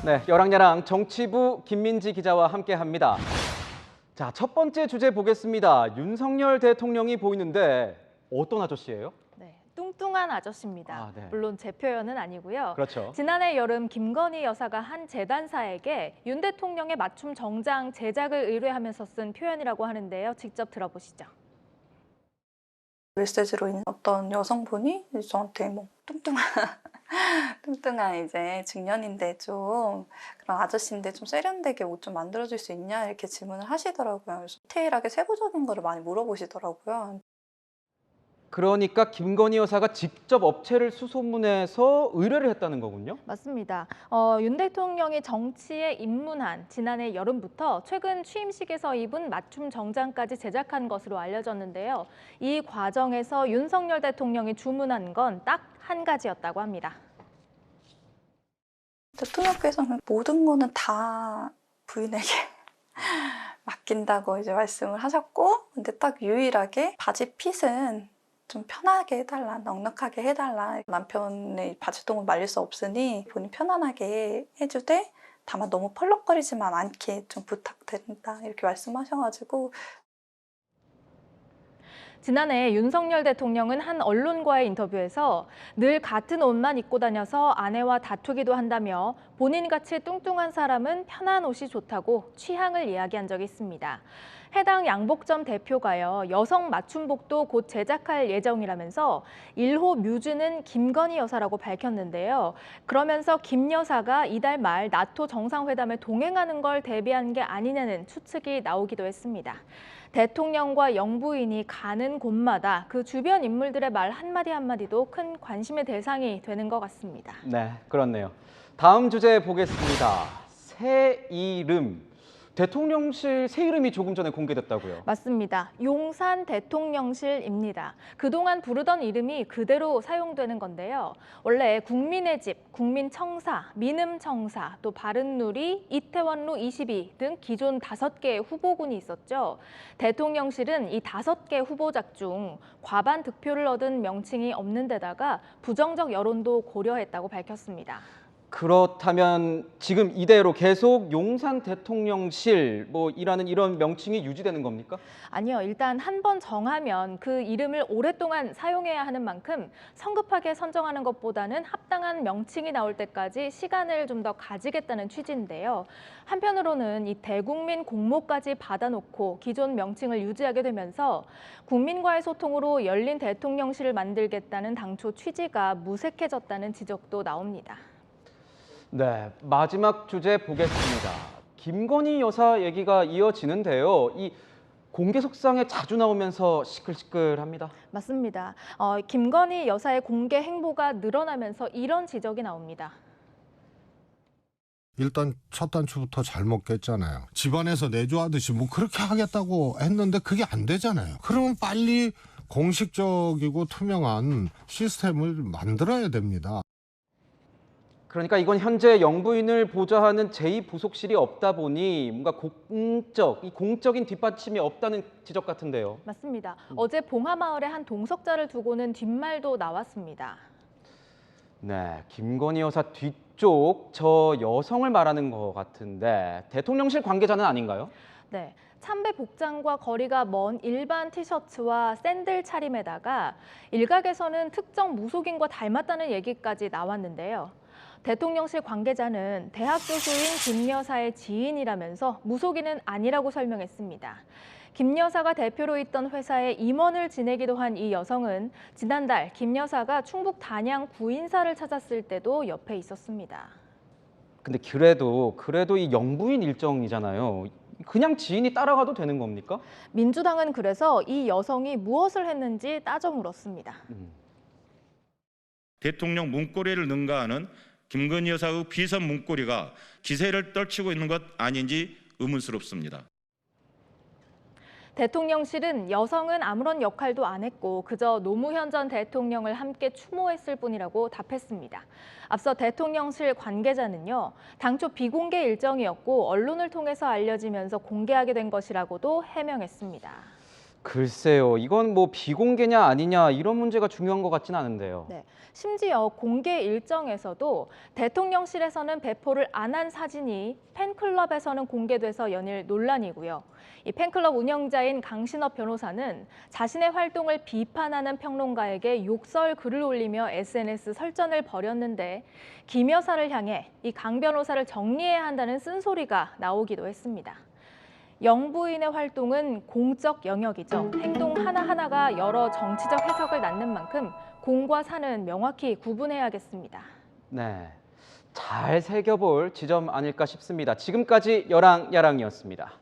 네, 여랑야랑 정치부 김민지 기자와 함께합니다. 자, 첫 번째 주제 보겠습니다. 윤석열 대통령이 보이는데 어떤 아저씨예요? 네, 뚱뚱한 아저씨입니다. 아, 네. 물론 제 표현은 아니고요. 그렇죠. 지난해 여름 김건희 여사가 한 재단사에게 윤 대통령의 맞춤 정장 제작을 의뢰하면서 쓴 표현이라고 하는데요. 직접 들어보시죠. 메시지로 어떤 여성분이 저한테 뭐 뚱뚱한 이제 중년인데 좀 그런 아저씨인데 좀 세련되게 옷 좀 만들어줄 수 있냐 이렇게 질문을 하시더라고요. 그래서 디테일하게 세부적인 거를 많이 물어보시더라고요. 그러니까 김건희 여사가 직접 업체를 수소문해서 의뢰를 했다는 거군요. 맞습니다. 윤 대통령이 정치에 입문한 지난해 여름부터 최근 취임식에서 입은 맞춤 정장까지 제작한 것으로 알려졌는데요. 이 과정에서 윤석열 대통령이 주문한 건 딱 한 가지였다고 합니다. 대통령께서는 모든 거는 다 부인에게 맡긴다고 이제 말씀을 하셨고, 근데 딱 유일하게 바지 핏은 좀 편하게 해달라, 넉넉하게 해달라. 남편의 바지통을 말릴 수 없으니 본인 편안하게 해주되 다만 너무 펄럭거리지만 않게 좀 부탁드린다 이렇게 말씀하셔가지고. 지난해 윤석열 대통령은 한 언론과의 인터뷰에서 늘 같은 옷만 입고 다녀서 아내와 다투기도 한다며 본인같이 뚱뚱한 사람은 편한 옷이 좋다고 취향을 이야기한 적이 있습니다. 해당 양복점 대표가요, 여성 맞춤복도 곧 제작할 예정이라면서 1호 뮤즈는 김건희 여사라고 밝혔는데요. 그러면서 김 여사가 이달 말 나토 정상회담에 동행하는 걸 대비한 게 아니냐는 추측이 나오기도 했습니다. 대통령과 영부인이 가는 곳마다 그 주변 인물들의 말 한마디 한마디도 큰 관심의 대상이 되는 것 같습니다. 네, 그렇네요. 다음 주제 보겠습니다. 새 이름. 대통령실 새 이름이 조금 전에 공개됐다고요. 맞습니다. 용산 대통령실입니다. 그동안 부르던 이름이 그대로 사용되는 건데요. 원래 국민의 집, 국민청사, 민음청사, 또 바른누리, 이태원로 22 등 기존 5개의 후보군이 있었죠. 대통령실은 이 5개 후보작 중 과반 득표를 얻은 명칭이 없는 데다가 부정적 여론도 고려했다고 밝혔습니다. 그렇다면 지금 이대로 계속 용산 대통령실 이라는 이런 명칭이 유지되는 겁니까? 아니요. 일단 한 번 정하면 그 이름을 오랫동안 사용해야 하는 만큼 성급하게 선정하는 것보다는 합당한 명칭이 나올 때까지 시간을 좀 더 가지겠다는 취지인데요. 한편으로는 이 대국민 공모까지 받아놓고 기존 명칭을 유지하게 되면서 국민과의 소통으로 열린 대통령실을 만들겠다는 당초 취지가 무색해졌다는 지적도 나옵니다. 네, 마지막 주제 보겠습니다. 김건희 여사 얘기가 이어지는데요. 이 공개석상에 자주 나오면서 시끌시끌합니다. 맞습니다. 김건희 여사의 공개 행보가 늘어나면서 이런 지적이 나옵니다. 일단 첫 단추부터 잘못 깼잖아요. 집안에서 내조하듯이 뭐 그렇게 하겠다고 했는데 그게 안 되잖아요. 그러면 빨리 공식적이고 투명한 시스템을 만들어야 됩니다. 그러니까 이건 현재 영부인을 보좌하는 제2부속실이 없다 보니 뭔가 공적인 뒷받침이 없다는 지적 같은데요. 맞습니다. 어제 봉하마을에 한 동석자를 두고는 뒷말도 나왔습니다. 네, 김건희 여사 뒤쪽 저 여성을 말하는 것 같은데 대통령실 관계자는 아닌가요? 네, 참배 복장과 거리가 먼 일반 티셔츠와 샌들 차림에다가 일각에서는 특정 무속인과 닮았다는 얘기까지 나왔는데요. 대통령실 관계자는 대학 교수인 김 여사의 지인이라면서 무속인은 아니라고 설명했습니다. 김 여사가 대표로 있던 회사에 임원을 지내기도 한 이 여성은 지난달 김 여사가 충북 단양 구인사를 찾았을 때도 옆에 있었습니다. 근데 그래도 이 영부인 일정이잖아요. 그냥 지인이 따라가도 되는 겁니까? 민주당은 그래서 이 여성이 무엇을 했는지 따져 물었습니다. 대통령 문고리를 능가하는 김건희 여사의 비선 문고리가 기세를 떨치고 있는 것 아닌지 의문스럽습니다. 대통령실은 여성은 아무런 역할도 안 했고 그저 노무현 전 대통령을 함께 추모했을 뿐이라고 답했습니다. 앞서 대통령실 관계자는요, 당초 비공개 일정이었고 언론을 통해서 알려지면서 공개하게 된 것이라고도 해명했습니다. 글쎄요, 이건 뭐 비공개냐 아니냐 이런 문제가 중요한 것 같지는 않은데요. 네. 심지어 공개 일정에서도 대통령실에서는 배포를 안 한 사진이 팬클럽에서는 공개돼서 연일 논란이고요. 이 팬클럽 운영자인 강신업 변호사는 자신의 활동을 비판하는 평론가에게 욕설 글을 올리며 SNS 설전을 벌였는데 김 여사를 향해 이 강 변호사를 정리해야 한다는 쓴소리가 나오기도 했습니다. 영부인의 활동은 공적 영역이죠. 행동 하나하나가 여러 정치적 해석을 낳는 만큼 공과 사는 명확히 구분해야겠습니다. 네, 잘 새겨볼 지점 아닐까 싶습니다. 지금까지 여랑야랑이었습니다.